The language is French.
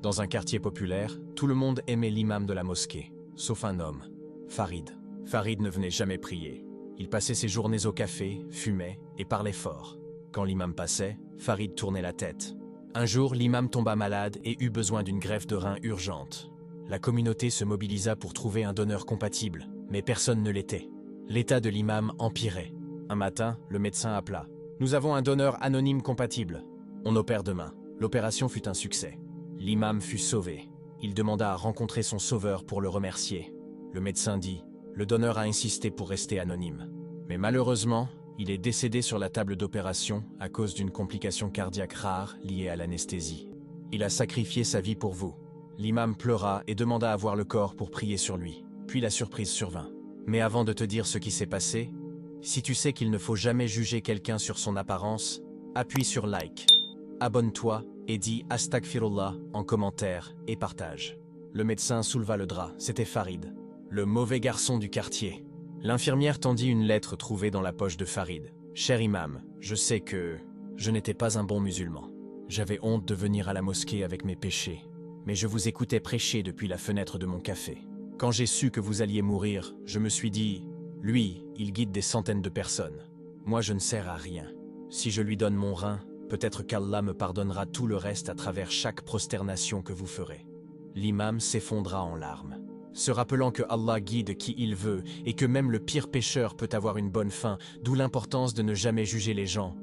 Dans un quartier populaire, tout le monde aimait l'imam de la mosquée, sauf un homme, Farid. Farid ne venait jamais prier. Il passait ses journées au café, fumait et parlait fort. Quand l'imam passait, Farid tournait la tête. Un jour, l'imam tomba malade et eut besoin d'une greffe de rein urgente. La communauté se mobilisa pour trouver un donneur compatible, mais personne ne l'était. L'état de l'imam empirait. Un matin, le médecin appela. « Nous avons un donneur anonyme compatible. On opère demain. » L'opération fut un succès. L'imam fut sauvé. Il demanda à rencontrer son sauveur pour le remercier. Le médecin dit « Le donneur a insisté pour rester anonyme. » Mais malheureusement, il est décédé sur la table d'opération à cause d'une complication cardiaque rare liée à l'anesthésie. Il a sacrifié sa vie pour vous. L'imam pleura et demanda à voir le corps pour prier sur lui. Puis la surprise survint. Mais avant de te dire ce qui s'est passé, si tu sais qu'il ne faut jamais juger quelqu'un sur son apparence, appuie sur like, abonne-toi et dis Astaghfirullah en commentaire et partage. Le médecin souleva le drap, c'était Farid, le mauvais garçon du quartier. L'infirmière tendit une lettre trouvée dans la poche de Farid. « Cher imam, je sais que je n'étais pas un bon musulman. J'avais honte de venir à la mosquée avec mes péchés, mais je vous écoutais prêcher depuis la fenêtre de mon café. Quand j'ai su que vous alliez mourir, je me suis dit, lui, il guide des centaines de personnes. Moi, je ne sers à rien. Si je lui donne mon rein, peut-être qu'Allah me pardonnera tout le reste à travers chaque prosternation que vous ferez. » L'imam s'effondra en larmes, se rappelant que Allah guide qui il veut et que même le pire pécheur peut avoir une bonne fin, d'où l'importance de ne jamais juger les gens.